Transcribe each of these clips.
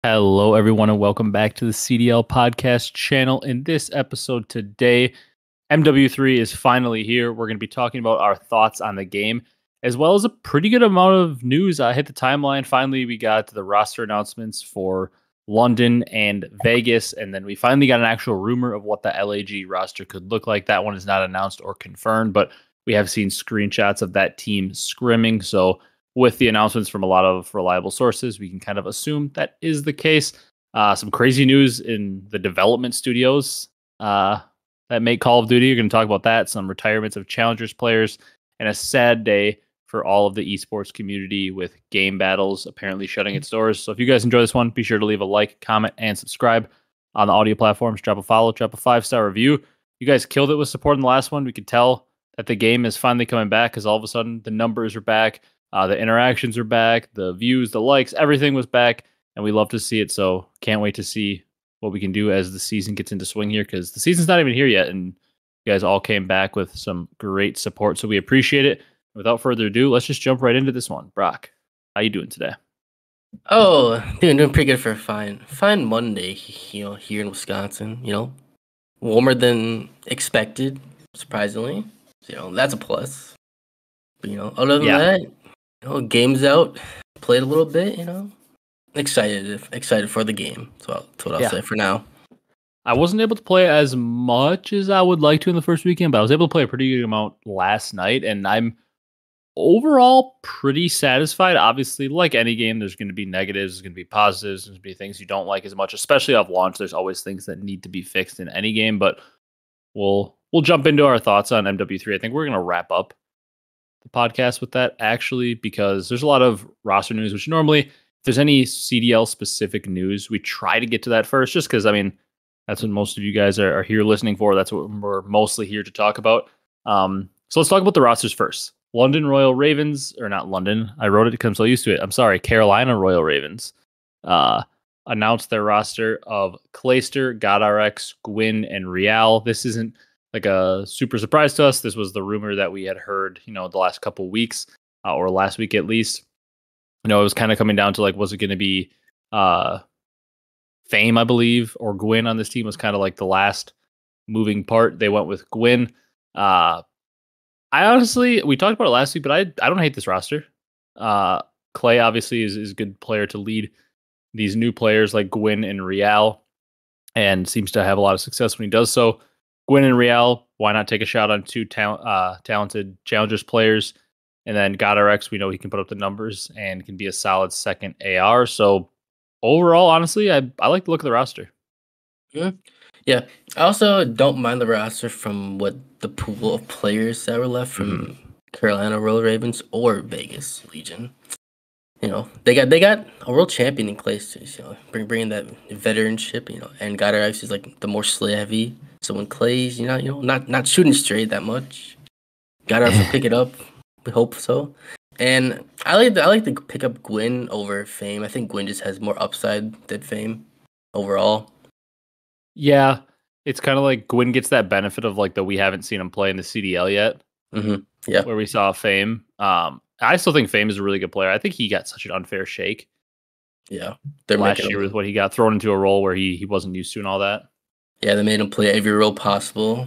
Hello, everyone, and welcome back to the CDL podcast channel. In this episode today, MW3 is finally here. We're going to be talking about our thoughts on the game, as well as a pretty good amount of news. I hit the timeline. Finally, we got the roster announcements for London and Vegas, and then we finally got an actual rumor of what the LAG roster could look like. That one is not announced or confirmed, but we have seen screenshots of that team scrimming. So with the announcements from a lot of reliable sources, we can kind of assume that is the case. Some crazy news in the development studios that make Call of Duty. You're going to talk about that. Some retirements of Challengers players, and a sad day for all of the esports community with Game Battles apparently shutting its doors. So if you guys enjoy this one, be sure to leave a like, comment, and subscribe on the audio platforms. Drop a follow, drop a 5-star review. You guys killed it with support in the last one. We could tell that the game is finally coming back because all of a sudden the numbers are back. The interactions are back, the views, the likes, everything was back, and we love to see it. So can't wait to see what we can do as the season gets into swing here, because the season's not even here yet, and you guys all came back with some great support, so we appreciate it. Without further ado, let's just jump right into this one. Brock, how you doing today? Oh, doing pretty good for a fine Monday, here in Wisconsin, warmer than expected, surprisingly. So, that's a plus. But, other than that, game's out, played a little bit, excited for the game. So that's what I'll say for now. I wasn't able to play as much as I would like to in the first weekend, but I was able to play a pretty good amount last night, and I'm overall pretty satisfied. Obviously, like any game, there's going to be negatives, there's going to be positives, there's going to be things you don't like as much, especially off launch. There's always things that need to be fixed in any game, but we'll jump into our thoughts on MW3. I think we're going to wrap up the podcast with that, actually, because there's a lot of roster news, which normally, if there's any CDL specific news, we try to get to that first, just because, I mean, that's what most of you guys are here listening for. That's what we're mostly here to talk about. So let's talk about the rosters first. London Royal Ravens, or not London, I wrote it because I'm so used to it. I'm sorry, Carolina Royal Ravens announced their roster of Clayster, GodRx, Gwyn, and Real. This isn't like a super surprise to us. This was the rumor that we had heard, the last couple of weeks, or last week at least. It was kind of coming down to, like, was it going to be Fame, I believe, or Gwyn on this team was kind of like the last moving part. They went with Gwyn. I honestly, we talked about it last week, but I don't hate this roster. Clay obviously is a good player to lead these new players like Gwyn and Real, and seems to have a lot of success when he does so. Gwyn and Real, why not take a shot on two talented Challengers players? And then GodRx, we know he can put up the numbers and can be a solid second AR. So overall, honestly, I like the look of the roster. Yeah. I also don't mind the roster from what the pool of players that were left from Carolina Royal Ravens or Vegas Legion. They got a world champion in Clayster, bringing that veteranship, and GodRx is like the more slay heavy. So when Clay's, not shooting straight that much, GodRx will pick it up. We hope so. And I like to pick up Gwyn over Fame. I think Gwyn just has more upside than Fame overall. Yeah, it's kind of like Gwyn gets that benefit of like we haven't seen him play in the CDL yet. Yeah, where we saw Fame. I still think Fame is a really good player. I think he got such an unfair shake. Yeah, last year with what he got thrown into a role where he wasn't used to and all that. Yeah, they made him play every role possible,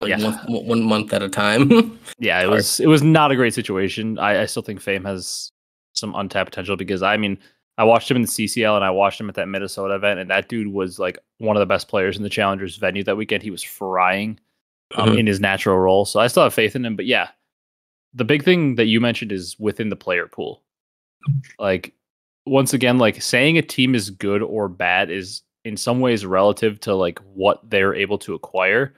one month at a time. Yeah, it was not a great situation. I still think Fame has some untapped potential because, I mean, I watched him in the CCL and I watched him at that Minnesota event, and that dude was like one of the best players in the Challengers venue that weekend. He was frying in his natural role. So I still have faith in him. But yeah, the big thing that you mentioned is within the player pool. Like, once again, like saying a team is good or bad is in some ways relative to like what they're able to acquire.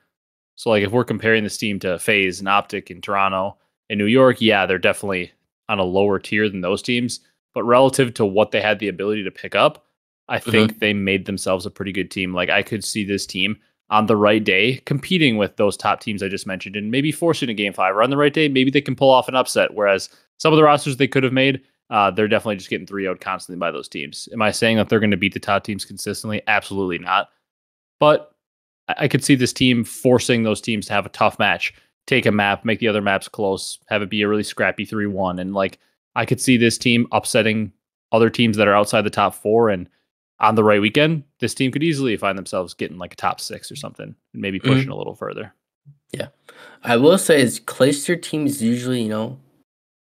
So like if we're comparing this team to Faze and OpTic in Toronto and New York, yeah, they're definitely on a lower tier than those teams. But relative to what they had the ability to pick up, I think they made themselves a pretty good team. Like, I could see this team on the right day competing with those top teams I just mentioned and maybe forcing a game 5, or on the right day, maybe they can pull off an upset. Whereas some of the rosters they could have made, they're definitely just getting 3-0'd constantly by those teams. Am I saying that they're going to beat the top teams consistently? Absolutely not. But I could see this team forcing those teams to have a tough match, take a map, make the other maps close, have it be a really scrappy 3-1. And like, I could see this team upsetting other teams that are outside the top 4 and on the right weekend, this team could easily find themselves getting like a top 6 or something, and maybe pushing a little further. Yeah. I will say is Clayster teams usually,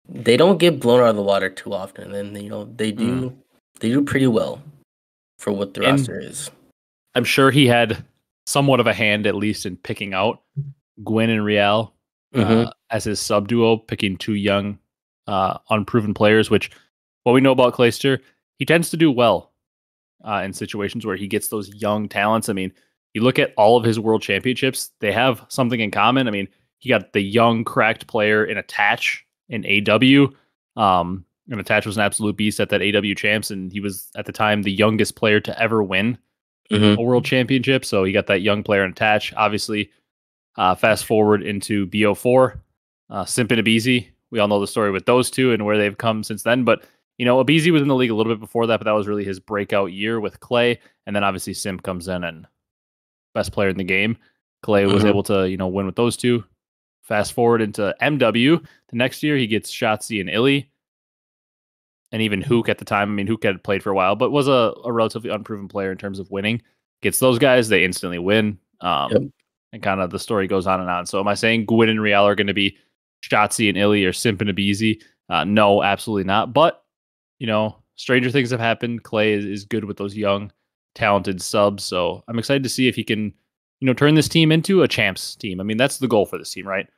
they don't get blown out of the water too often, and they do pretty well for what the roster is. I'm sure he had somewhat of a hand, at least, in picking out Gwyn and Real as his sub duo, picking 2 young, unproven players. Which, what we know about Clayster, he tends to do well in situations where he gets those young talents. I mean, you look at all of his world championships; they have something in common. I mean, he got the young, cracked player in Attach in AW. And Attach was an absolute beast at that AW champs, and he was at the time the youngest player to ever win a world championship. So he got that young player in Attach. Obviously, fast forward into BO4, Simp and Abezy. We all know the story with those two and where they've come since then. But, Abezy was in the league a little bit before that, but that was really his breakout year with Clay. And then obviously Simp comes in and best player in the game. Clay was able to, win with those two. Fast forward into MW. The next year he gets Shotzzy and Illy. And even Hook at the time. I mean, Hook had played for a while, but was a relatively unproven player in terms of winning. Gets those guys, they instantly win. And kind of the story goes on and on. So am I saying Gwyn and Real are going to be Shotzzy and Illy or Simp and Abezy? No, absolutely not. But, stranger things have happened. Clay is good with those young, talented subs. So I'm excited to see if he can, turn this team into a champs team. I mean, that's the goal for this team, right?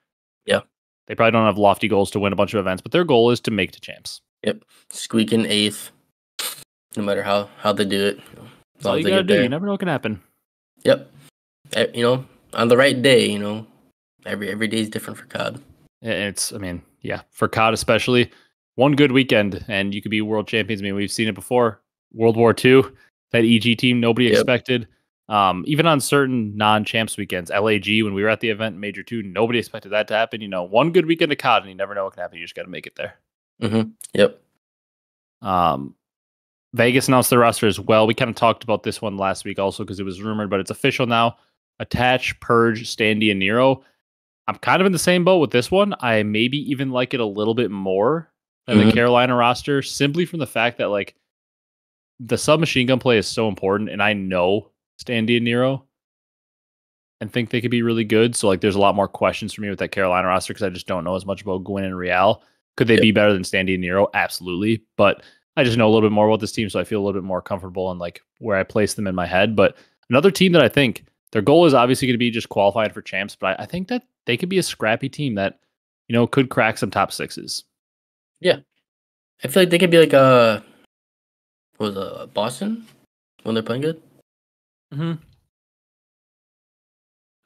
Yeah. They probably don't have lofty goals to win a bunch of events, but their goal is to make to champs. Yep. Squeak in 8th, no matter how they do it. That's all you got to do. You never know what can happen. Yep. On the right day, every day is different for COD. For COD especially, one good weekend and you could be world champions. I mean, we've seen it before. World War II, that EG team nobody expected. Even on certain non-champs weekends, LAG, when we were at the event, Major 2, nobody expected that to happen. One good weekend of COD and you never know what can happen. You just got to make it there. Yep. Vegas announced their roster as well. We kind of talked about this one last week also because it was rumored, but it's official now. Attach, Purge, Standy, and Nero. I'm kind of in the same boat with this one. I maybe even like it a little bit more than the Carolina roster, simply from the fact that like the submachine gun play is so important, and I know Standy and Nero and think they could be really good. So like there's a lot more questions for me with that Carolina roster because I just don't know as much about Gwyn and Real. Could they be better than Standy and Nero? Absolutely. But I just know a little bit more about this team, so I feel a little bit more comfortable in like where I place them in my head. But another team that I think their goal is obviously going to be just qualifying for champs, but I think that they could be a scrappy team that, could crack some top 6s. Yeah. I feel like they could be like Boston when they're playing good?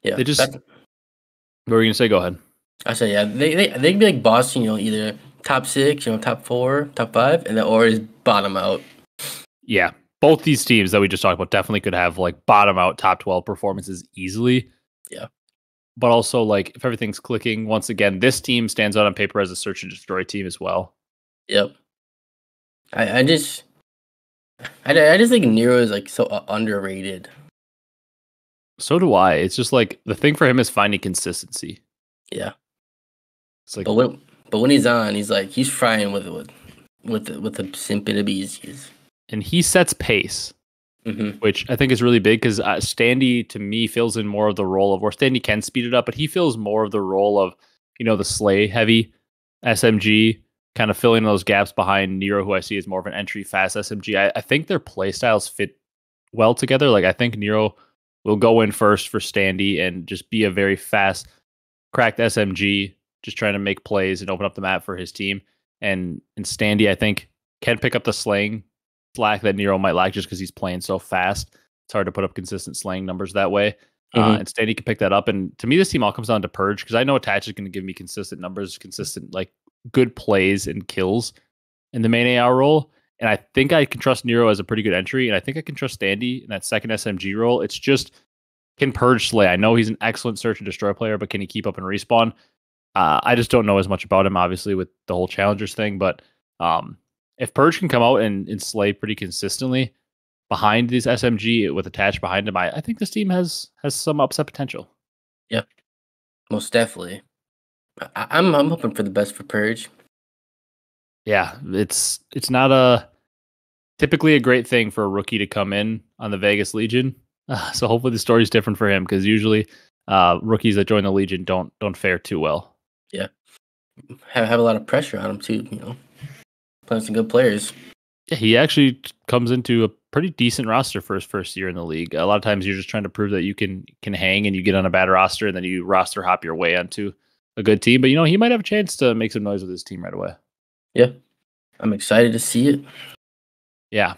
Yeah. They just... What were you going to say? Go ahead. I say, yeah, they can be like Boston, either top 6, top 4, top 5, and then or is bottom out. Yeah, both these teams that we just talked about definitely could have like bottom out top 12 performances easily. Yeah. But also, like, if everything's clicking, once again, this team stands out on paper as a search and destroy team as well. Yep. I just think Nero is like so underrated. So do I. It's just like the thing for him is finding consistency. Yeah. It's like, but when he's on, he's frying with the Simp and Abezy. And he sets pace, which I think is really big because Standy to me fills in more of the role of where Standy can speed it up, but he fills more of the role of the slay heavy SMG, kind of filling those gaps behind Nero, who I see as more of an entry fast SMG. I think their play styles fit well together. Like I think Nero will go in first for Standy and just be a very fast, cracked SMG, just trying to make plays and open up the map for his team. And Standy, I think, can pick up the slaying slack that Nero might lack just because he's playing so fast. It's hard to put up consistent slaying numbers that way. And Standy can pick that up. And to me, this team all comes down to Purge because I know Attach is going to give me consistent numbers, consistent like good plays and kills in the main AR role. And I think I can trust Nero as a pretty good entry. And I think I can trust Standy in that second SMG role. It's just, can Purge slay? I know he's an excellent search and destroy player, but can he keep up and respawn? I just don't know as much about him, obviously, with the whole challengers thing. But if Purge can come out and slay pretty consistently behind these SMG with Attach behind him, I think this team has some upset potential. Yeah, most definitely. I'm hoping for the best for Purge. Yeah, it's not a typically a great thing for a rookie to come in on the Vegas Legion. So hopefully the story's different for him because usually rookies that join the Legion don't fare too well. Yeah, have a lot of pressure on him too. Playing some good players. Yeah, he actually comes into a pretty decent roster for his first year in the league. A lot of times you're just trying to prove that you can hang and you get on a bad roster and then you roster hop your way onto a good team. But he might have a chance to make some noise with his team right away. Yeah, I'm excited to see it. Yeah.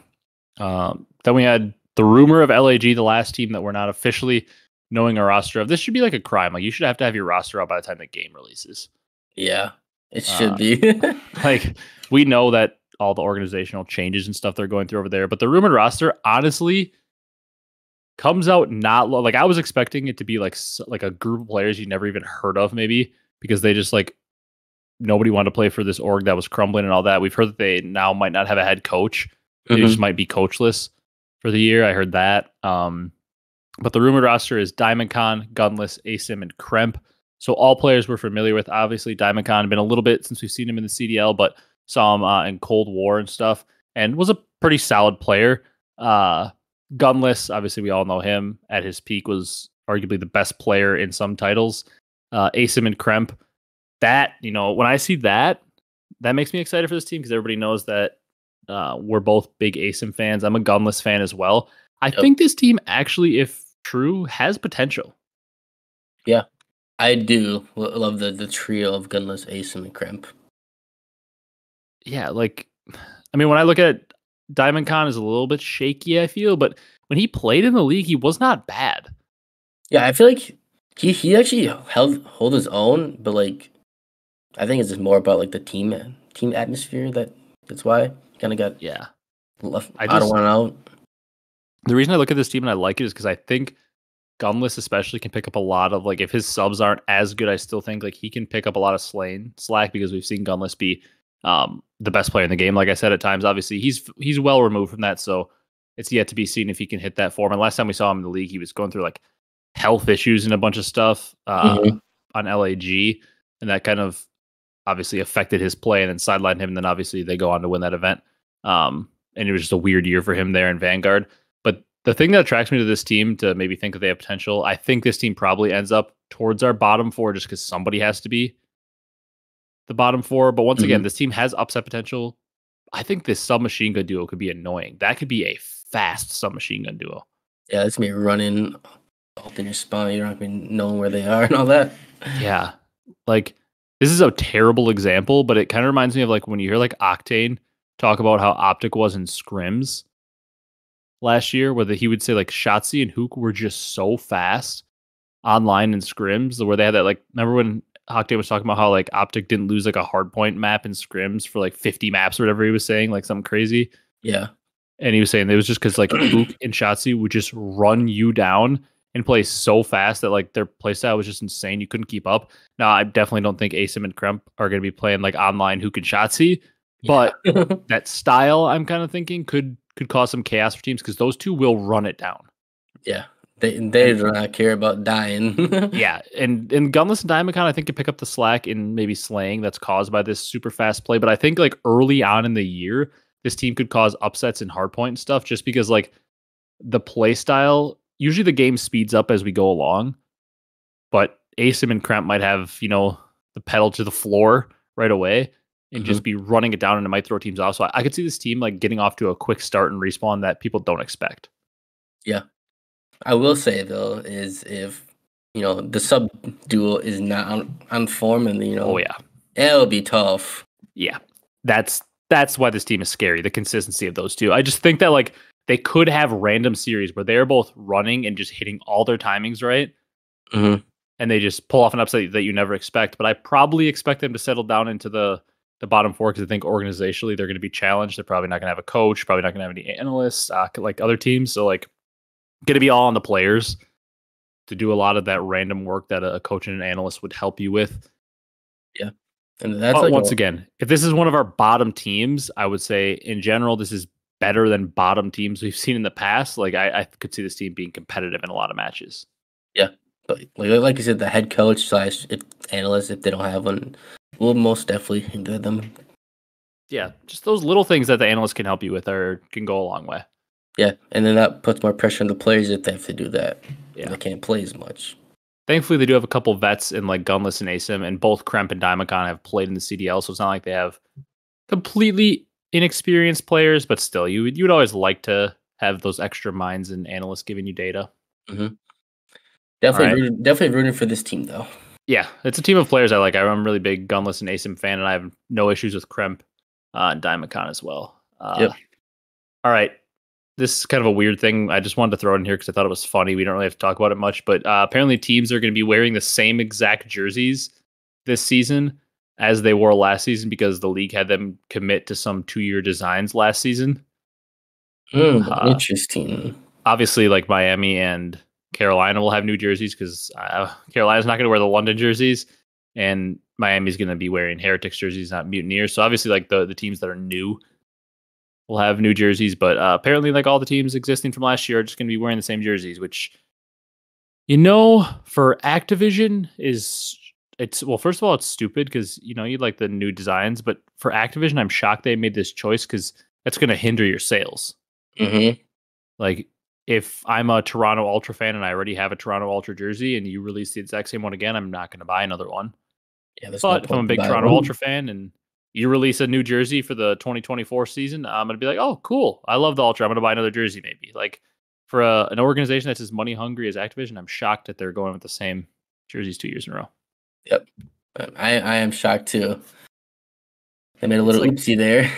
Then we had the rumor of LAG, the last team that we're not officially knowing a roster of. This should be like a crime. Like you should have to have your roster out by the time the game releases. Yeah, it should be. Like we know that all the organizational changes and stuff they're going through over there, but the rumored roster honestly comes out not like I was expecting it to be like a group of players you never even heard of, maybe because they just like nobody wanted to play for this org that was crumbling and all that. We've heard that they now might not have a head coach. They just might be coachless for the year. I heard that. But the rumored roster is DiamondCon, Gunless, Asim, and Kremp. So all players we're familiar with. Obviously, DiamondCon been a little bit since we've seen him in the CDL, but saw him in Cold War and stuff, and was a pretty solid player. Gunless, obviously, we all know him. At his peak, was arguably the best player in some titles. Asim and Kremp. That when I see that makes me excited for this team because everybody knows that we're both big Asim fans. I'm a Gunless fan as well. I think this team actually, if true, has potential. Yeah, I do love the trio of Gunless, Asim, and Kremp. Yeah, like, I mean, when I look at DiamondCon is a little bit shaky, I feel, but when he played in the league, he was not bad. Yeah, I feel like he actually hold his own, but like, I think it's just more about like the team atmosphere that's why kind of got left out of one out. The reason I look at this team and I like it is because I think Gunless especially can pick up a lot of like if his subs aren't as good, I still think like he can pick up a lot of slack because we've seen Gunless be the best player in the game. Like I said, at times, obviously he's well removed from that, so it's yet to be seen if he can hit that form. And last time we saw him in the league, he was going through like health issues and a bunch of stuff on LAG, and that kind of obviously affected his play and then sidelined him. And then obviously they go on to win that event. And it was just a weird year for him there in Vanguard. But the thing that attracts me to this team to maybe think that they have potential, I think this team probably ends up towards our bottom four just because somebody has to be the bottom four. But once again, this team has upset potential. I think this submachine gun duo could be annoying. That could be a fast submachine gun duo. Yeah, it's me running up in your spawn. You're not even knowing where they are and all that. Yeah. Like, this is a terrible example, but it kind of reminds me of like when you hear like Octane talk about how OpTic was in scrims last year, where he would say like Shotzi and Hook were just so fast online in scrims, where they had that like, remember when Octane was talking about how like OpTic didn't lose like a hardpoint map in scrims for like 50 maps or whatever he was saying, like something crazy. Yeah. And he was saying it was just because like Hook and Shotzi would just run you down and play so fast that like their playstyle was just insane. You couldn't keep up. Now, I definitely don't think Asim and Kremp are going to be playing like online Hook and Shotzi, but that style I'm kind of thinking could cause some chaos for teams because those two will run it down. Yeah. They do not care about dying. Yeah, and Gunless and DiamondCon I think can pick up the slack in maybe slaying that's caused by this super fast play. But I think like early on in the year, this team could cause upsets in hardpoint and stuff just because like the play style, usually the game speeds up as we go along, but Asim and Kremp might have, the pedal to the floor right away and just be running it down, and it might throw teams off. So I could see this team like getting off to a quick start and respawn that people don't expect. Yeah. I will say though, is if the sub duo is not on form, and it'll be tough. Yeah, that's why this team is scary. The consistency of those two. I just think that like they could have random series where they're both running and just hitting all their timings right, and they just pull off an upset that you never expect. But I probably expect them to settle down into the bottom four because I think organizationally they're going to be challenged. They're probably not going to have a coach. Probably not going to have any analysts like other teams. So like. Going to be all on the players to do a lot of that random work that a coach and an analyst would help you with. Yeah. And that's but once again, if this is one of our bottom teams, I would say in general, this is better than bottom teams we've seen in the past. Like I could see this team being competitive in a lot of matches. Yeah. But like you said, the head coach / if analyst, if they don't have one, will most definitely hinder them. Yeah, just those little things that the analysts can help you with can go a long way. Yeah, and then that puts more pressure on the players if they have to do that. Yeah. They can't play as much. Thankfully, they do have a couple vets in like Gunless and Asim, and both Kremp and Daimacon have played in the CDL, so it's not like they have completely inexperienced players, but still, you'd always like to have those extra minds and analysts giving you data. Mm-hmm. Right. Definitely rooting for this team though. Yeah, it's a team of players I like. I'm a really big Gunless and Asim fan, and I have no issues with Kremp and Daimacon as well. Yep. All right. This is kind of a weird thing. I just wanted to throw it in here because I thought it was funny. We don't really have to talk about it much, but apparently teams are going to be wearing the same exact jerseys this season as they wore last season because the league had them commit to some 2-year designs last season. Interesting. Obviously, like Miami and Carolina will have new jerseys because Carolina's not going to wear the London jerseys, and Miami's going to be wearing Heretics jerseys, not Mutineers. So obviously, like the teams that are new will have new jerseys, but apparently, like all the teams existing from last year are just going to be wearing the same jerseys, which, for Activision well, first of all, it's stupid because you'd like the new designs, but for Activision, I'm shocked they made this choice because that's going to hinder your sales. Mm-hmm. Like if I'm a Toronto Ultra fan and I already have a Toronto Ultra jersey and you release the exact same one again, I'm not going to buy another one. Yeah, there's But no if I'm a point big to buy Toronto one. Ultra fan and you release a new jersey for the 2024 season, I'm going to be like, oh, cool. I love the Ultra. I'm going to buy another jersey maybe. Like for an organization that's as money hungry as Activision, I'm shocked that they're going with the same jerseys 2 years in a row. Yep. I am shocked too. They made a little oopsie there.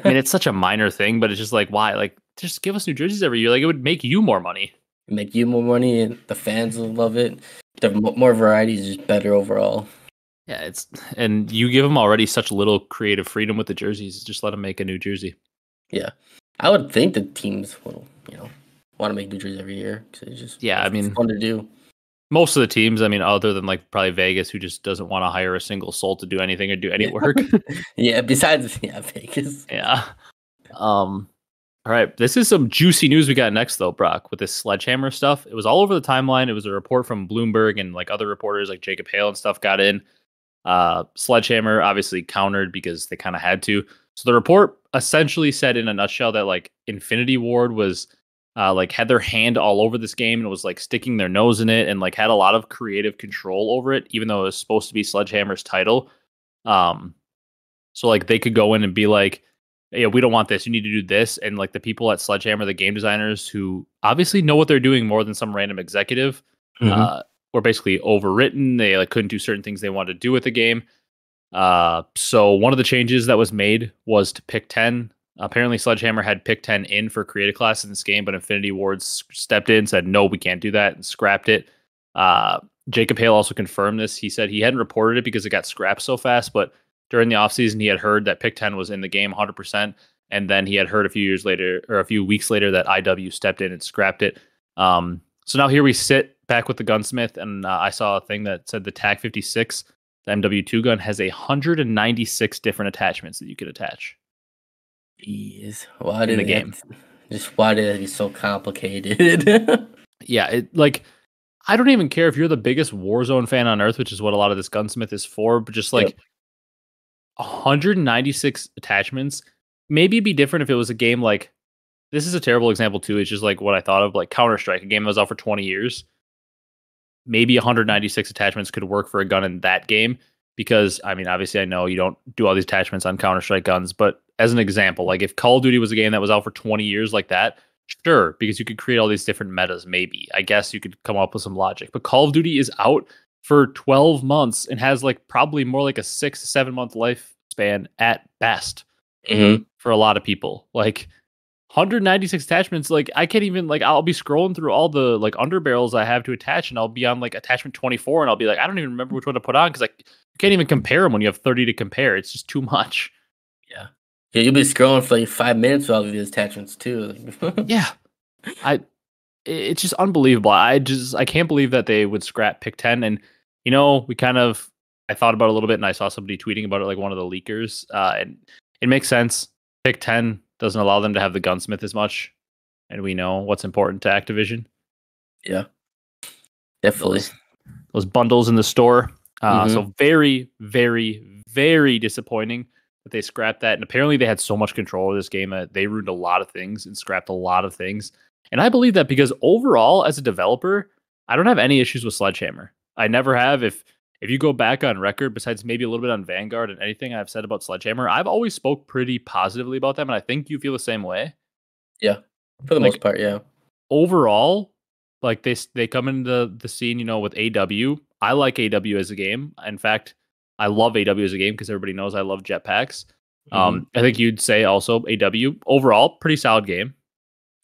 I mean, it's such a minor thing, but it's just like, why? Like, just give us new jerseys every year. Like, it would make you more money. Make you more money, and the fans will love it. The more variety is just better overall. Yeah, and you give them already such little creative freedom with the jerseys. Just let them make a new jersey. Yeah, I would think the teams will, want to make new jerseys every year because it's just it's fun to do. Most of the teams, other than like probably Vegas, who just doesn't want to hire a single soul to do anything or do any work. Yeah, besides Vegas. Yeah. All right, this is some juicy news we got next though, Brock, with this Sledgehammer stuff. It was all over the timeline. It was a report from Bloomberg and like other reporters like Jacob Hale and stuff got in. Sledgehammer obviously countered because they kind of had to. So the report essentially said in a nutshell that like Infinity Ward was like had their hand all over this game and was like sticking their nose in it and like had a lot of creative control over it, even though it was supposed to be Sledgehammer's title. So like they could go in and be like, yeah, we don't want this. You need to do this. And like the people at Sledgehammer, the game designers who obviously know what they're doing more than some random executive, were basically overwritten. They like couldn't do certain things they wanted to do with the game. So one of the changes that was made was to pick 10. Apparently Sledgehammer had pick 10 in for creative class in this game, but Infinity Wards stepped in, said, no, we can't do that, and scrapped it. Jacob Hale also confirmed this. He said he hadn't reported it because it got scrapped so fast, but during the offseason, he had heard that pick 10 was in the game 100%. And then he had heard a few weeks later that IW stepped in and scrapped it. So now here we sit back with the gunsmith, and I saw a thing that said the TAC 56, the MW2 gun, has 196 different attachments that you could attach. Jeez, why did it be so complicated? Yeah, I don't even care if you're the biggest Warzone fan on earth, which is what a lot of this gunsmith is for, but just like 196 attachments. Maybe it'd be different if it was a game like, this is a terrible example too. It's just like what I thought of, like Counter-Strike, a game that was out for 20 years. Maybe 196 attachments could work for a gun in that game because, obviously I know you don't do all these attachments on Counter-Strike guns, but as an example, like if Call of Duty was a game that was out for 20 years like that, sure, because you could create all these different metas, maybe. I guess you could come up with some logic. But Call of Duty is out for 12 months and has like probably more like a 6 to 7 month lifespan at best for a lot of people. Like 196 attachments, like I can't even, like I'll be scrolling through all the like underbarrels I have to attach and I'll be on like attachment 24 and I'll be like, I don't even remember which one to put on because like you can't even compare them when you have 30 to compare. It's just too much. Yeah, you'll be scrolling for like 5 minutes with all of these attachments too. Yeah. It's just unbelievable. I can't believe that they would scrap pick 10. And I thought about it a little bit and I saw somebody tweeting about it, like one of the leakers. And it makes sense. Pick 10 doesn't allow them to have the gunsmith as much. And we know what's important to Activision. Yeah. Definitely. Those bundles in the store. So very, very, very disappointing that they scrapped that. And apparently they had so much control of this game that they ruined a lot of things and scrapped a lot of things. And I believe that because overall, as a developer, I don't have any issues with Sledgehammer. I never have. If you go back on record, besides maybe a little bit on Vanguard and anything I've said about Sledgehammer, I've always spoke pretty positively about them, and I think you feel the same way. Yeah, for the most part, yeah. Overall, like they come into the scene, you know, with AW. I like AW as a game. In fact, I love AW as a game because everybody knows I love jetpacks. I think you'd say also AW overall pretty solid game.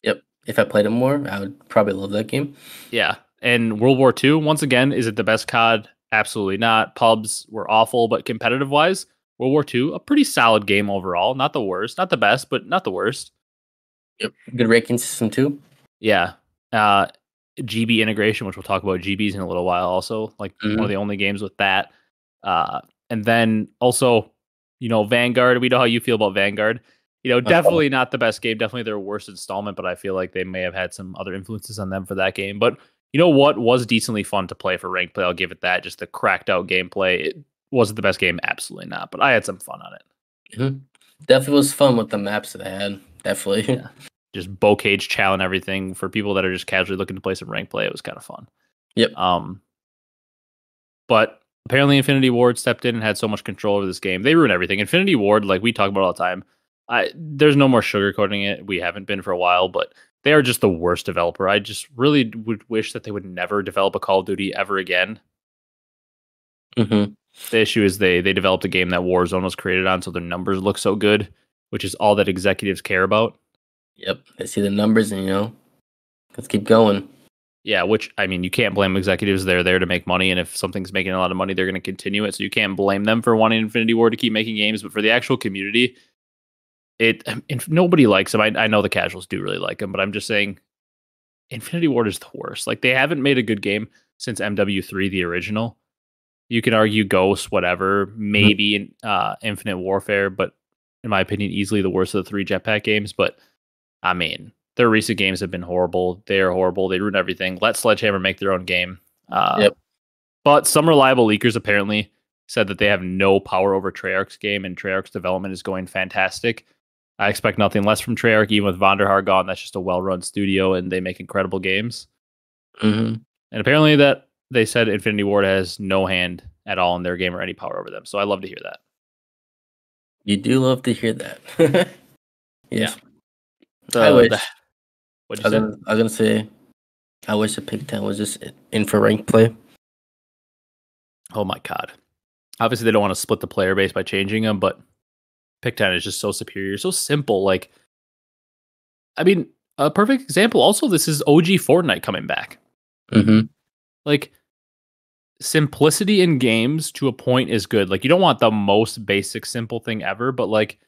Yep. If I played it more, I would probably love that game. Yeah. And World War II, once again, is it the best COD? Absolutely not. Pubs were awful, but competitive wise, World War II, a pretty solid game overall. Not the worst, not the best, but not the worst. Yep. Good ranking system too. Yeah. GB integration, which we'll talk about GBs in a little while also, like one of the only games with that. And then also, you know, Vanguard, we know how you feel about Vanguard. You know, definitely not the best game, definitely their worst installment, but I feel like they may have had some other influences on them for that game. But you know what was decently fun to play for ranked play? I'll give it that. Just the cracked out gameplay. It wasn't the best game, absolutely not, but I had some fun on it. Definitely was fun with the maps that I had. Definitely. Yeah. Just bow cage chow and everything for people that are just casually looking to play some ranked play. It was kind of fun. Yep. But apparently Infinity Ward stepped in and had so much control over this game. They ruined everything. Infinity Ward, like we talk about all the time, there's no more sugarcoating it. We haven't been for a while, but they are just the worst developer. I just really would wish that they would never develop a Call of Duty ever again. The issue is they developed a game that Warzone was created on, so their numbers look so good, which is all that executives care about. Yep, they see the numbers and, you know, let's keep going. Yeah, which, I mean, you can't blame executives. They're there to make money, and if something's making a lot of money, they're going to continue it, so you can't blame them for wanting Infinity Ward to keep making games, but for the actual community, nobody likes them. I know the casuals do really like them, but I'm just saying Infinity Ward is the worst. Like, they haven't made a good game since MW3, the original. You can argue Ghost, whatever, maybe Infinite Warfare, but in my opinion, easily the worst of the 3 jetpack games. But I mean, their recent games have been horrible. They are horrible. They ruin everything. Let Sledgehammer make their own game. But some reliable leakers apparently said that they have no power over Treyarch's game, and Treyarch's development is going fantastic. I expect nothing less from Treyarch, even with Vonderhaar gone. That's just a well-run studio, and they make incredible games. And apparently that they said Infinity Ward has no hand at all in their game or any power over them. So I love to hear that. You do love to hear that. Yes. I wish. What'd you say? I was gonna say, I wish the Pig 10 was just in for ranked play. Oh my god! Obviously, they don't want to split the player base by changing them, but Pig 10 is just so superior, so simple. Like, I mean, a perfect example. Also, this is OG Fortnite coming back. Like, simplicity in games to a point is good. Like, you don't want the most basic, simple thing ever, but like,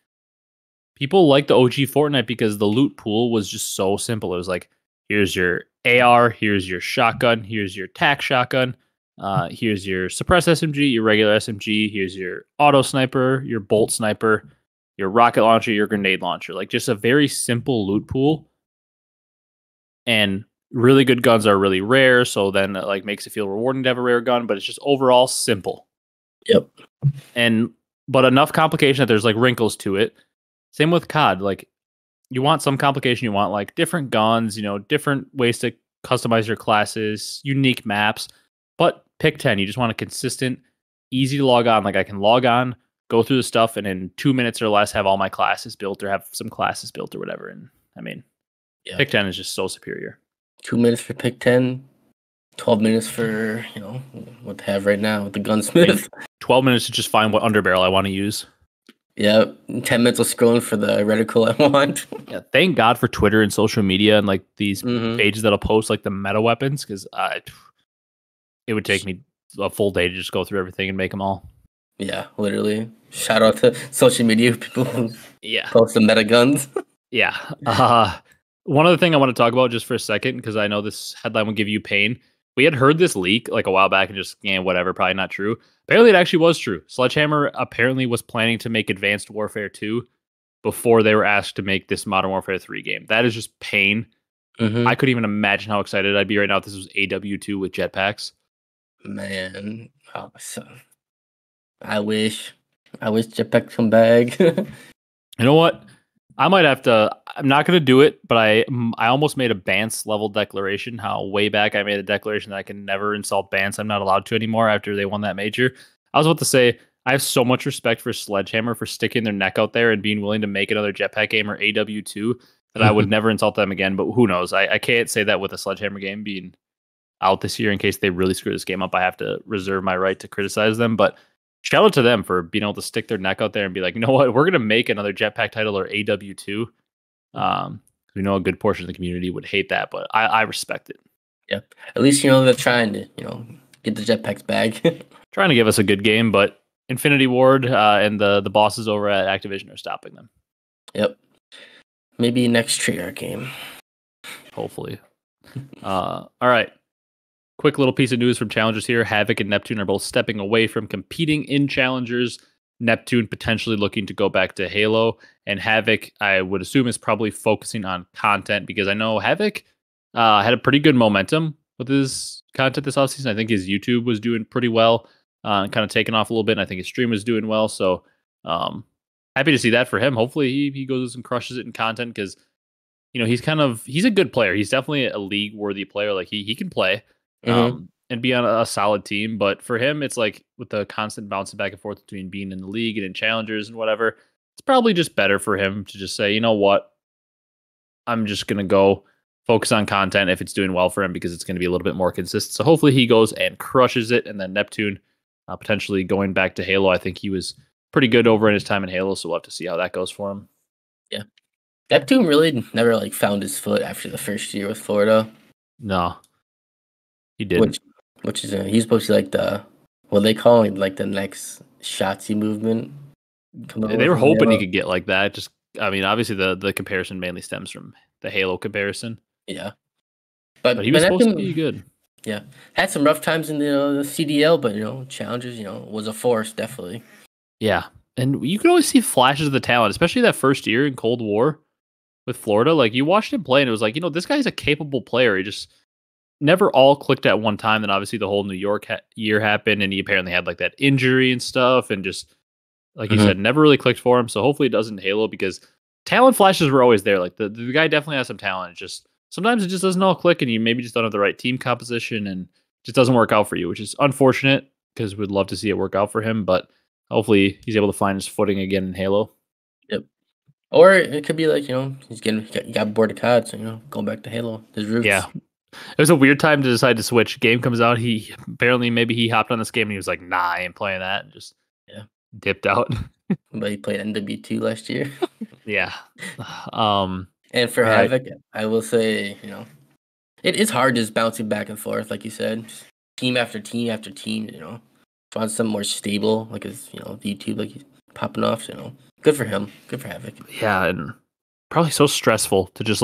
people like the OG Fortnite because the loot pool was just so simple. It was like, here's your AR, here's your shotgun, here's your tac shotgun, here's your suppress SMG, your regular SMG, here's your auto sniper, your bolt sniper, your rocket launcher, your grenade launcher. Like, just a very simple loot pool. And really good guns are really rare, so then it like makes it feel rewarding to have a rare gun, but it's just overall simple. But enough complication that there's like wrinkles to it. Same with COD. Like, you want some complication. You want like different guns, you know, different ways to customize your classes, unique maps. But pick 10. You just want a consistent, easy to log on. Like, I can log on, go through the stuff, and in 2 minutes or less have all my classes built or have some classes built or whatever. And I mean, pick 10 is just so superior. 2 minutes for pick 10, 12 minutes for, you know, what they have right now with the gunsmith. 12 minutes to just find what underbarrel I want to use. Yeah, 10 minutes of scrolling for the reticle I want. Yeah, thank God for Twitter and social media and like these pages that'll post like the meta weapons, because it would take me a full day to just go through everything and make them all. Yeah, literally. Shout out to social media people who post the meta guns. One other thing I want to talk about just for a second, because I know this headline will give you pain. We had heard this leak like a while back and just, whatever, probably not true. Apparently it actually was true. Sledgehammer apparently was planning to make Advanced Warfare 2 before they were asked to make this Modern Warfare 3 game. That is just pain. I couldn't even imagine how excited I'd be right now if this was AW2 with jetpacks. Man, I wish. I wish Jetpack come back. You know what? I might have to. I'm not going to do it, but I almost made a Bance level declaration. How way back I made a declaration that I can never insult Bance. I'm not allowed to anymore after they won that major. I was about to say I have so much respect for Sledgehammer for sticking their neck out there and being willing to make another Jetpack game or AW2 that I would never insult them again. But who knows? I can't say that with a Sledgehammer game being out this year in case they really screw this game up. I have to reserve my right to criticize them, but shout out to them for being able to stick their neck out there and be like, you know what, we're going to make another Jetpack title or AW2. We know a good portion of the community would hate that, but I respect it. Yeah, at least they're trying to get the Jetpacks back. Trying to give us a good game, but Infinity Ward and the bosses over at Activision are stopping them. Yep. Maybe next Treyarch game. Hopefully. All right. Quick little piece of news from Challengers here. Havoc and Neptune are both stepping away from competing in Challengers. Neptune potentially looking to go back to Halo. And Havoc, I would assume, is probably focusing on content because I know Havoc had a pretty good momentum with his content this offseason. I think his YouTube was doing pretty well, kind of taking off a little bit. And I think his stream was doing well. So happy to see that for him. Hopefully he goes and crushes it in content because, he's a good player. He's definitely a league worthy player. Like he can play. And be on a solid team. But for him, it's like with the constant bouncing back and forth between being in the league and in challengers and whatever, it's probably just better for him to just say, you know what, I'm just going to go focus on content if it's doing well for him because it's going to be a little bit more consistent. So hopefully he goes and crushes it. And then Neptune potentially going back to Halo. I think he was pretty good over in his time in Halo. So we'll have to see how that goes for him. Yeah. Neptune really never found his foot after the first year with Florida. No. He did, which is he's supposed to the what they call it, the next Shotzi movement. They were hoping he could get like that. Just obviously the comparison mainly stems from the Halo comparison. Yeah, but he was supposed to be good. Yeah, had some rough times in the CDL, but challenges was a force definitely. Yeah, and you could always see flashes of the talent, especially that first year in Cold War with Florida. Like you watched him play, and it was like this guy's a capable player. He just never all clicked at one time. Then obviously the whole New York year happened, and he apparently had that injury and stuff, and just like you said, never really clicked for him. So hopefully it doesn't Halo because talent flashes were always there. Like the guy definitely has some talent. It's just sometimes it just doesn't all click, and you maybe just don't have the right team composition, and it just doesn't work out for you, which is unfortunate because we'd love to see it work out for him. But hopefully he's able to find his footing again in Halo. Yep. Or it could be he got bored of COD, so going back to Halo. His roots. Yeah. It was a weird time to decide to switch. Game comes out. He hopped on this game and he was like, "Nah, I ain't playing that." And just dipped out. But he played MW3 last year. Yeah. And for Havoc, I will say, it is hard just bouncing back and forth, like you said, just team after team after team. Find something more stable, like his YouTube, he's popping off. Good for him. Good for Havoc. Yeah, and probably so stressful to just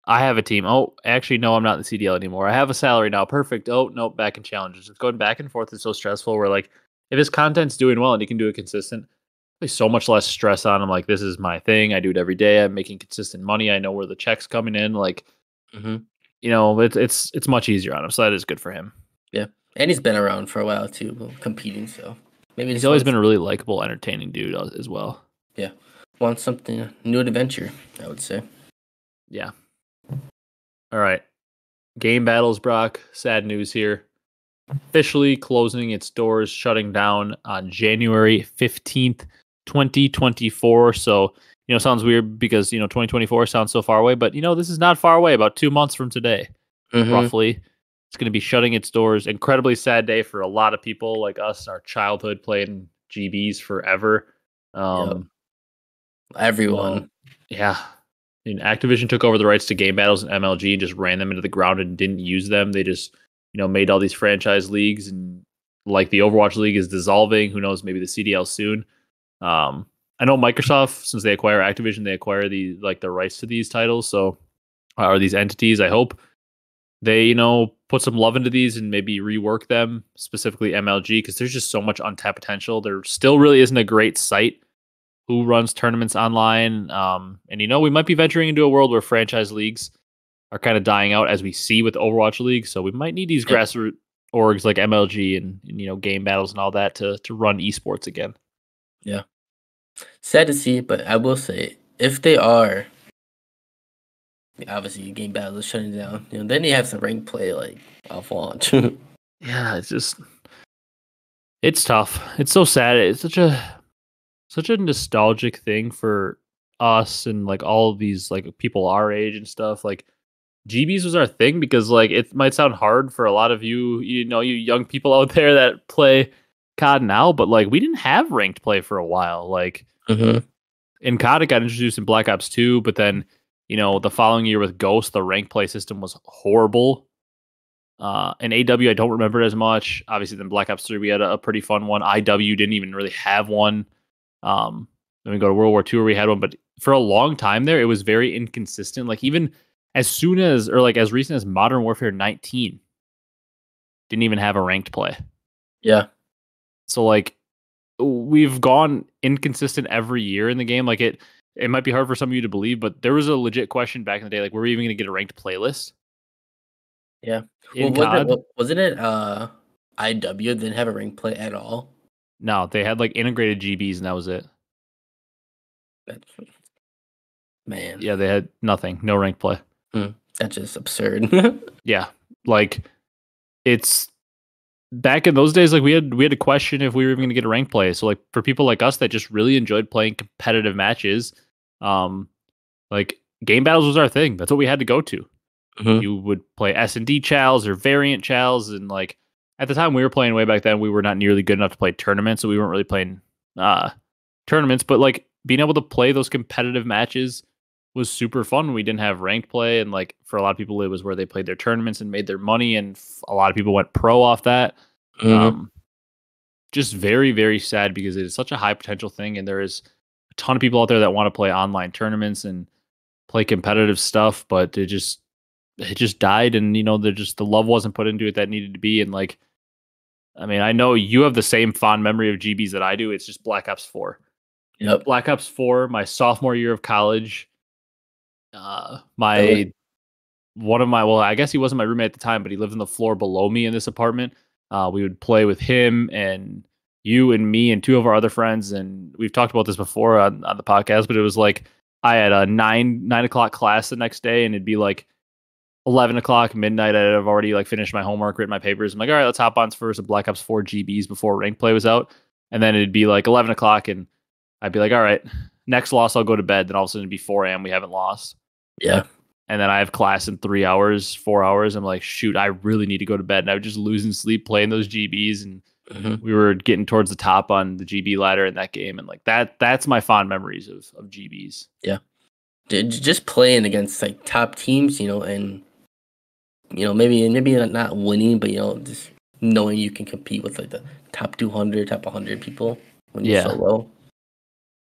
I have a team. Oh, actually, no, I'm not in the CDL anymore. I have a salary now. Perfect. Oh, no, back in challenges. It's going back and forth is so stressful. Where if his content's doing well and he can do it consistent, there's so much less stress on him. This is my thing. I do it every day. I'm making consistent money. I know where the check's coming in. It's much easier on him. So that is good for him. Yeah, and he's been around for a while too, competing. So maybe he's always been a really likable, entertaining dude as well. Yeah, wants something new adventure, I would say. Yeah. All right. Game Battles, Brock. Sad news here. Officially closing its doors, shutting down on January 15th, 2024. So, sounds weird because, 2024 sounds so far away, but, this is not far away, about 2 months from today, roughly. It's going to be shutting its doors. Incredibly sad day for a lot of people like us, our childhood playing GBs forever. Everyone. Yeah. Activision took over the rights to Game Battles and MLG and just ran them into the ground and didn't use them. They just, made all these franchise leagues, and the Overwatch League is dissolving. Who knows? Maybe the CDL soon. I know Microsoft, since they acquire Activision, they acquire the rights to these titles. So, or these entities. I hope they, put some love into these and maybe rework them, specifically MLG, because there's just so much untapped potential. There still really isn't a great site who runs tournaments online. And, we might be venturing into a world where franchise leagues are kind of dying out, as we see with Overwatch League. So we might need these grassroots orgs like MLG and Game Battles and all that to run esports again. Yeah. Sad to see, but I will say, if they are, obviously, game battle is shutting down, then they have some rank play, like, off launch. Yeah, it's tough. It's so sad. It's such a nostalgic thing for us and like all of these like people our age and stuff. Like GBs was our thing because like it might sound hard for a lot of you, you young people out there that play COD now, but like we didn't have ranked play for a while. Like in COD, it got introduced in Black Ops 2, but then the following year with Ghost, the rank play system was horrible. In AW, I don't remember it as much. Obviously, then Black Ops 3, we had a pretty fun one. IW didn't even really have one. Then we go to World War II where we had one, but for a long time there, it was very inconsistent. Like even as soon as, or like as recent as Modern Warfare 19, didn't even have a ranked play. Yeah. So like we've gone inconsistent every year in the game. Like it might be hard for some of you to believe, but there was a legit question back in the day, like were we even going to get a ranked playlist? Yeah. In Well, COD? wasn't it IW didn't have a rank play at all? No, they had like integrated GBs and that was it. Man. Yeah, they had nothing, no rank play. That's just absurd. Yeah, like it's back in those days. Like we had to question if we were even going to get a rank play. So like for people like us that just really enjoyed playing competitive matches, like game battles was our thing. That's what we had to go to. You would play S&D chals or variant chals, and like at the time we were playing way back then, we were not nearly good enough to play tournaments, so we weren't really playing tournaments. But like being able to play those competitive matches was super fun. We didn't have ranked play, and like for a lot of people, it was where they played their tournaments and made their money, and a lot of people went pro off that. Just very, very sad because it is such a high potential thing, and there is a ton of people out there that want to play online tournaments and play competitive stuff, but it just died, and the love wasn't put into it that needed to be. And like, I mean, I know you have the same fond memory of GBs that I do. It's just Black Ops 4. Yep. Black Ops 4, my sophomore year of college. I guess he wasn't my roommate at the time, but he lived on the floor below me in this apartment. We would play with him and you and me and two of our other friends, and we've talked about this before on the podcast, but it was like I had a 9 o'clock class the next day, and it'd be like 11 o'clock, midnight. I'd have already like finished my homework, written my papers. I'm like, all right, let's hop on for some Black Ops 4 GBs before rank play was out. And then it'd be like 11 o'clock, and I'd be like, all right, next loss, I'll go to bed. Then all of a sudden it'd be 4 a.m. We haven't lost. Yeah. And then I have class in 3 hours, 4 hours. I'm like, shoot, I really need to go to bed. And I would just losing sleep playing those GBs. And we were getting towards the top on the GB ladder in that game. And like that's my fond memories of GBs. Yeah. Just playing against like top teams, and maybe not winning, but just knowing you can compete with like the top 200, top 100 people when you're so low.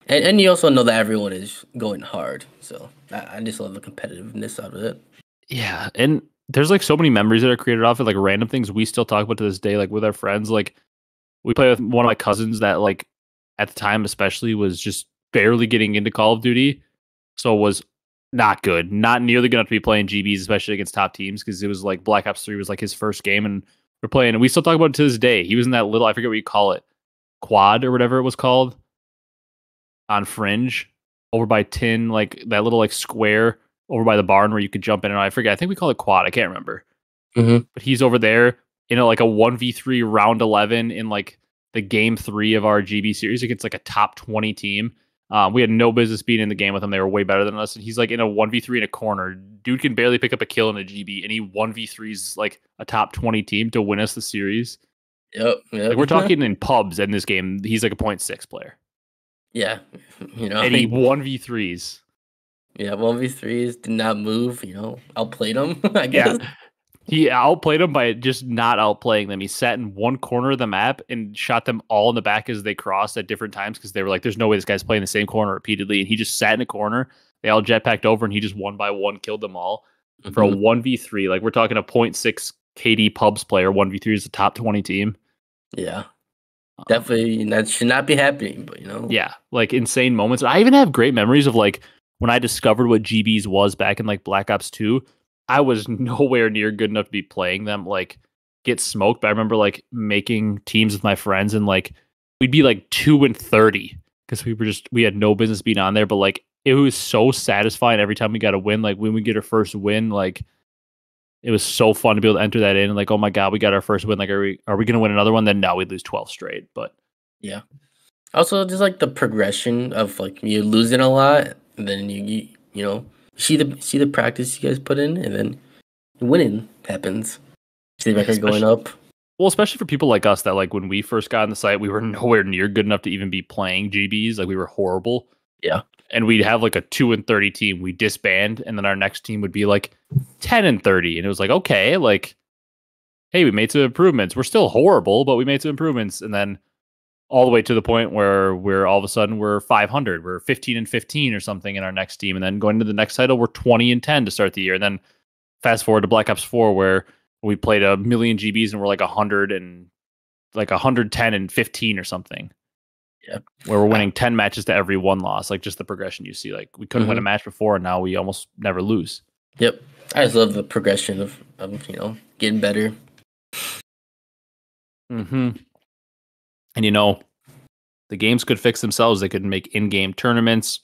And you also know that everyone is going hard. So I just love the competitiveness out of it. Yeah. And there's like so many memories that are created off of like random things we still talk about to this day, like with our friends. Like we play with one of my cousins that like at the time especially was just barely getting into Call of Duty. So was not good, not nearly good enough to be playing GBs, especially against top teams, because it was like Black Ops 3 was like his first game, and we're playing, and we still talk about it to this day. He was in that little, I forget what you call it, quad or whatever it was called, on Fringe, over by Tin, like that little like square over by the barn where you could jump in and out. I forget. I think we call it quad. I can't remember. But he's over there in like a 1v3 round 11 in like the game 3 of our GB series against like a top 20 team. We had no business being in the game with them. They were way better than us. And he's like in a 1v3 in a corner. Dude can barely pick up a kill in a GB, and he 1v3s like a top 20 team to win us the series. Yep. Like we're talking in pubs in this game. He's like a 0.6 player. Yeah. And he 1v3s. Yeah, 1v3s did not move, outplayed them, I guess. Yeah. He outplayed them by just not outplaying them. He sat in one corner of the map and shot them all in the back as they crossed at different times, because they were like, there's no way this guy's playing the same corner repeatedly. And he just sat in a corner. They all jetpacked over, and he just one by one killed them all for a 1v3. Like we're talking a 0.6 KD pubs player. 1v3 is the top 20 team. Yeah. Definitely, that should not be happening, but Yeah, like insane moments. I even have great memories of like when I discovered what GBs was back in like Black Ops 2. I was nowhere near good enough to be playing them, like get smoked. But I remember like making teams with my friends, and like we'd be like 2-30 because we had no business being on there, but like it was so satisfying every time we got a win. Like when we get our first win, like it was so fun to be able to enter that in. Like, oh my god, we got our first win. Like, are we gonna win another one? Then no, we lose 12 straight. But yeah. Also, just like the progression of like you losing a lot, and then you know see the practice you guys put in, and then winning happens. See the record going up. Well, especially for people like us that like when we first got on the site, we were nowhere near good enough to even be playing GBs. Like we were horrible. Yeah. And we'd have like a 2-30 team. We disband, and then our next team would be like 10-30. And it was like, okay, like, hey, we made some improvements. We're still horrible, but we made some improvements. And then all the way to the point where we're all of a sudden we're 500. We're 15-15 or something in our next team. And then going to the next title, we're 20-10 to start the year. And then fast forward to Black Ops 4, where we played a million GBs and we're like 110-15 or something. Yeah. Where we're winning 10 matches to every one loss. Like just the progression you see. Like we couldn't win a match before, and now we almost never lose. Yep. I just love the progression of getting better. And the games could fix themselves. They could make in-game tournaments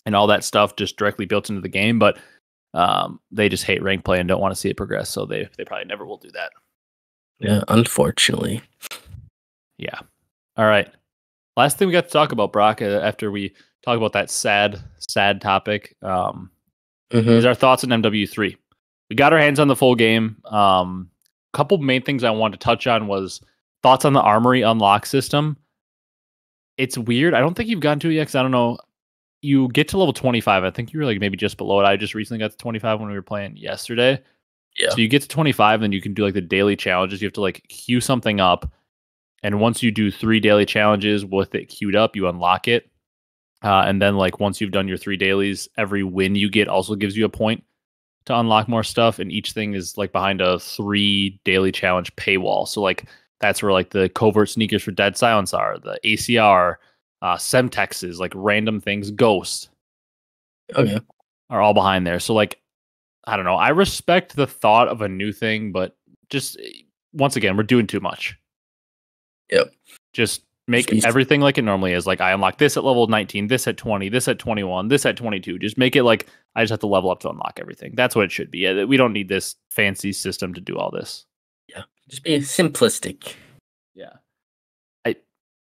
and all that stuff just directly built into the game, but they just hate rank play and don't want to see it progress, so they probably never will do that. Yeah, unfortunately. Yeah. All right. Last thing we got to talk about, Brock, after we talk about that sad topic, is our thoughts on MW3. We got our hands on the full game. Couple main things I wanted to touch on was thoughts on the Armory unlock system. It's weird. I don't think you've gotten to it yet, because I don't know. You get to level 25. I think you were like maybe just below it. I just recently got to 25 when we were playing yesterday. Yeah. So you get to 25, then you can do like the daily challenges. You have to like queue something up. And once you do 3 daily challenges with it queued up, you unlock it. And then like once you've done your 3 dailies, every win you get also gives you a point to unlock more stuff. And each thing is like behind a 3 daily challenge paywall. So like that's where like the covert sneakers for Dead Silence are, the ACR, Semtexes, like random things, Ghost. Okay. Are all behind there. So like, I don't know. I respect the thought of a new thing, but just once again, we're doing too much. Yep. Just make everything like it normally is. Like I unlock this at level 19, this at 20, this at 21, this at 22. Just make it like I just have to level up to unlock everything. That's what it should be. Yeah, we don't need this fancy system to do all this. Yeah. Just be simplistic. Yeah.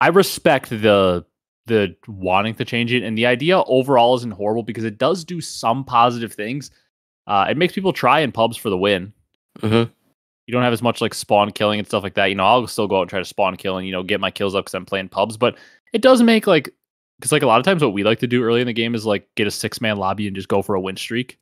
I respect the wanting to change it, and the idea overall isn't horrible because it does do some positive things. It makes people try in pubs for the win. You don't have as much like spawn killing and stuff like that. I'll still go out and try to spawn kill and, get my kills up because I'm playing pubs, but it does make like, because like a lot of times what we like to do early in the game is like get a 6-man lobby and just go for a win streak.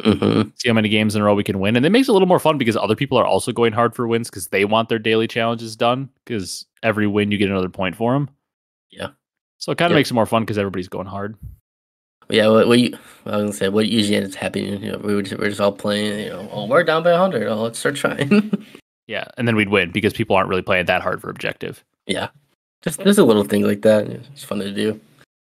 See how many games in a row we can win. And it makes it a little more fun because other people are also going hard for wins because they want their daily challenges done, because every win you get another point for them. Yeah. So it kind of makes it more fun because everybody's going hard. Yeah, I was gonna say what usually ends up happening. We're just all playing. Oh, we're down by 100. Oh, let's start trying. Yeah, and then we'd win because people aren't really playing that hard for objective. Yeah, just a little thing like that. It's fun to do.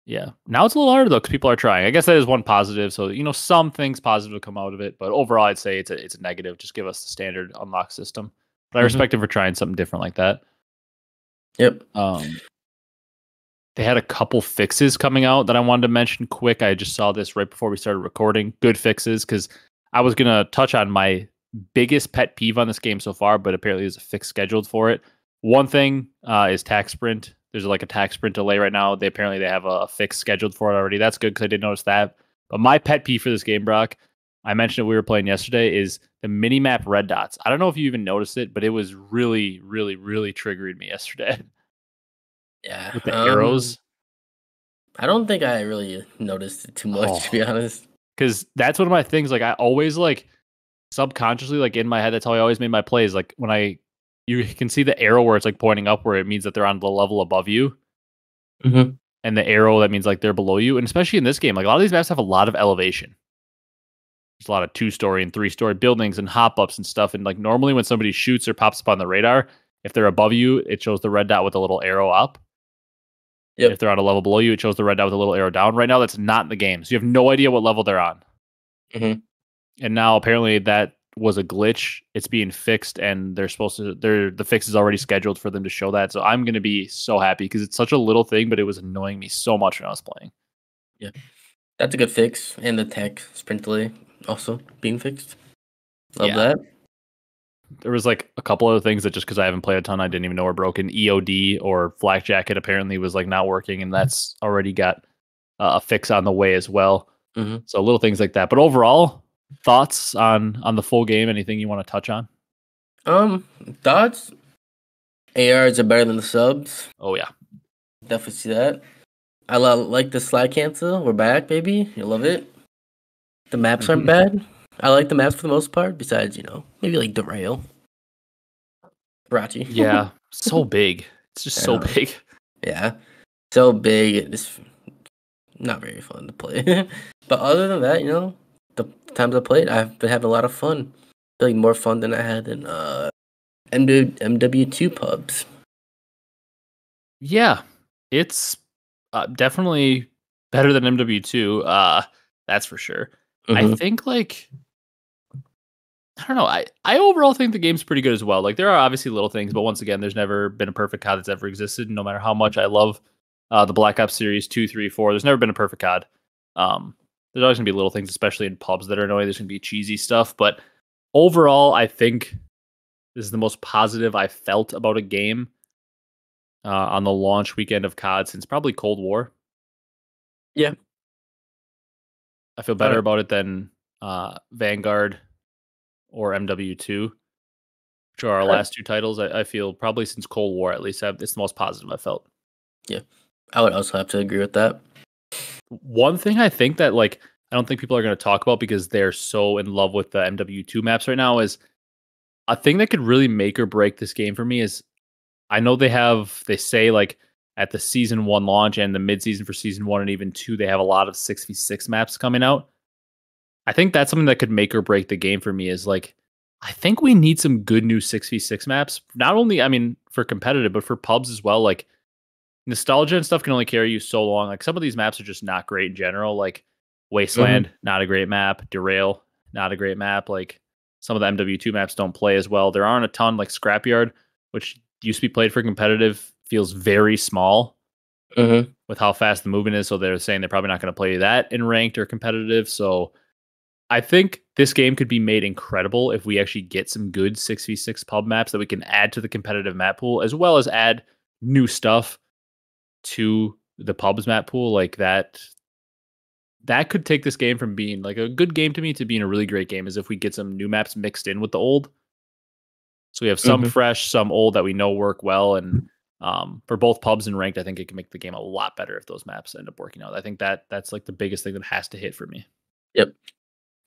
Yeah, now it's a little harder though because people are trying. I guess that is one positive. So some things positive come out of it, but overall, I'd say it's a negative. Just give us the standard unlock system. But I respect him for trying something different like that. Yep. They had a couple fixes coming out that I wanted to mention quick. I just saw this right before we started recording. Good fixes, because I was going to touch on my biggest pet peeve on this game so far, but apparently there's a fix scheduled for it. One thing is tax sprint. There's like a tax sprint delay right now. They have a fix scheduled for it already. That's good because I didn't notice that. But my pet peeve for this game, Brock, I mentioned it we were playing yesterday, is the mini-map red dots. I don't know if you even noticed it, but it was really, really, really triggering me yesterday. Yeah. With the arrows. I don't think I really noticed it too much, to be honest. Because that's one of my things. Like I always like subconsciously, like in my head, that's how I always made my plays. Like when you can see the arrow where it's like pointing up, where it means that they're on the level above you. And the arrow that means like they're below you. And especially in this game, like a lot of these maps have a lot of elevation. There's a lot of 2-story and 3-story buildings and hop ups and stuff. And like normally when somebody shoots or pops up on the radar, if they're above you, it shows the red dot with a little arrow up. Yep. If they're on a level below you, it shows the red dot with a little arrow down. Right now, that's not in the game. So you have no idea what level they're on. And now apparently that was a glitch. It's being fixed, and the fix is already scheduled for them to show that. So I'm gonna be so happy because it's such a little thing, but it was annoying me so much when I was playing. Yeah, that's a good fix, and the tech sprint delay also being fixed. Love that. There was like a couple other things that just because I haven't played a ton, I didn't even know were broken. EOD or Flak Jacket apparently was like not working, and that's already got a fix on the way as well. Mm-hmm. So little things like that. But overall, thoughts on the full game? Anything you want to touch on? Thoughts? ARs are better than the subs. Oh yeah, Definitely see that. I like the slide cancel. We're back, baby. You love it. The maps aren't bad. I like the maps for the most part. Besides, maybe like Derail. Rachi. Yeah, so big. It's just so big. Yeah, so big. It's not very fun to play. But other than that, the times I played, I've been having a lot of fun. Like more fun than I had in MW2 pubs. Yeah, it's definitely better than MW2. That's for sure. Mm-hmm. I think I don't know. I overall think the game's pretty good as well. Like there are obviously little things, but once again, there's never been a perfect COD that's ever existed. No matter how much I love the Black Ops series 2, 3, 4, there's never been a perfect COD. There's always gonna be little things, especially in pubs that are annoying. There's gonna be cheesy stuff, but overall, I think this is the most positive I felt about a game on the launch weekend of COD since probably Cold War. Yeah, I feel better about it than Vanguard or MW2, which are our last two titles. I feel probably since Cold War, at least, it's the most positive I felt. Yeah, I would also have to agree with that. One thing I think that I don't think people are going to talk about because they're so in love with the MW2 maps right now is a thing that could really make or break this game for me is I know they say at the season 1 launch and the mid-season for season 1 and even 2, they have a lot of 6v6 maps coming out. I think that's something that could make or break the game for me is I think we need some good new 6v6 maps. Not only, I mean, for competitive, but for pubs as well. Nostalgia and stuff can only carry you so long. Some of these maps are just not great in general. Wasteland, not a great map. Derail, not a great map. Some of the MW2 maps don't play as well. There aren't a ton Scrapyard, which used to be played for competitive, feels very small with how fast the movement is. So they're saying they're probably not going to play that in ranked or competitive. So I think this game could be made incredible if we actually get some good 6v6 pub maps that we can add to the competitive map pool, as well as add new stuff to the pubs map pool. That could take this game from being a good game to me to being a really great game, as if we get some new maps mixed in with the old. So we have some fresh, some old that we know work well. And for both pubs and ranked, I think it can make the game a lot better if those maps end up working out. I think that's the biggest thing that has to hit for me. Yep.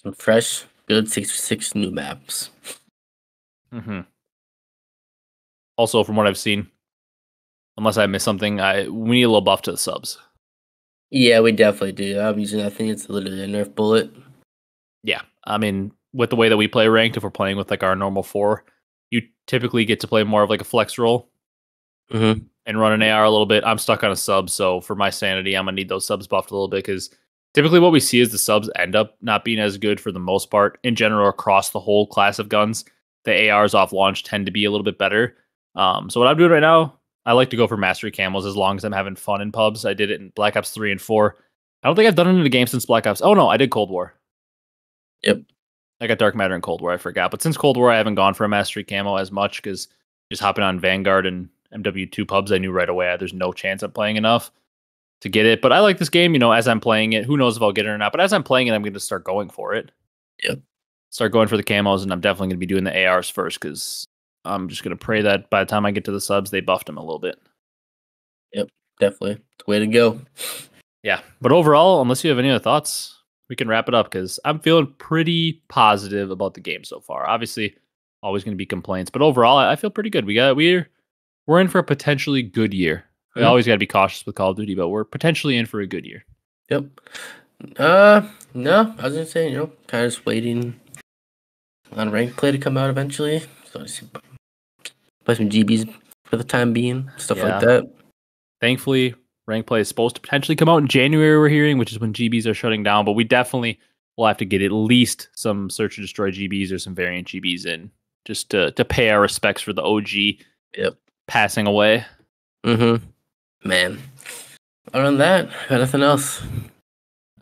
Some fresh, good 6v6 new maps. Also, from what I've seen, unless I missed something, we need a little buff to the subs. Yeah, we definitely do. I think it's literally a nerf bullet. Yeah. I mean, with the way that we play ranked, if we're playing with our normal 4, you typically get to play more of a flex role and run an AR a little bit. I'm stuck on a sub, so for my sanity, I'm going to need those subs buffed a little bit because typically what we see is the subs end up not being as good for the most part. In general, across the whole class of guns, the ARs off launch tend to be a little bit better. So what I'm doing right now, I like to go for mastery camos as long as I'm having fun in pubs. I did it in Black Ops 3 and 4. I don't think I've done it in a game since Black Ops. Oh no, I did Cold War. Yep. I got Dark Matter in Cold War, I forgot. But since Cold War, I haven't gone for a mastery camo as much because just hopping on Vanguard and MW2 pubs, I knew right away there's no chance I'm playing enough to get it. But I like this game, as I'm playing it. Who knows if I'll get it or not. But as I'm playing it, I'm going to start going for it. Yep. Start going for the camos, and I'm definitely going to be doing the ARs first because I'm just going to pray that by the time I get to the subs, they buffed them a little bit. Yep, definitely. It's the way to go. Yeah, but overall, unless you have any other thoughts, we can wrap it up because I'm feeling pretty positive about the game so far. Obviously, always going to be complaints, but overall, I feel pretty good. We're in for a potentially good year. We always got to be cautious with Call of Duty, but we're potentially in for a good year. Yep. No, I was gonna say, kind of just waiting on rank play to come out eventually. So just play some GBs for the time being, stuff like that. Thankfully, rank play is supposed to potentially come out in January, we're hearing, which is when GBs are shutting down. But we definitely we'll have to get at least some Search and Destroy GBs or some variant GBs in just to pay our respects for the OG passing away. Man. Other than that, got nothing else.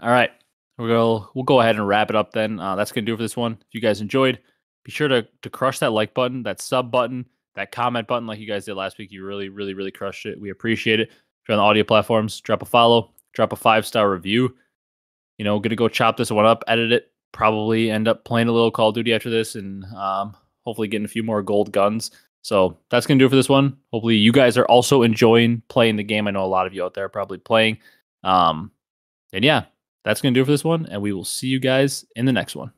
All right. We'll go ahead and wrap it up then. That's going to do it for this one. If you guys enjoyed, be sure to crush that like button, that sub button, that comment button like you guys did last week. You really, really, really crushed it. We appreciate it. If you're on the audio platforms, drop a follow, drop a 5-star review. Going to go chop this one up, edit it, probably end up playing a little Call of Duty after this, and hopefully getting a few more gold guns. So that's going to do it for this one. Hopefully you guys are also enjoying playing the game. I know a lot of you out there are probably playing. And yeah, that's going to do it for this one, and we will see you guys in the next one.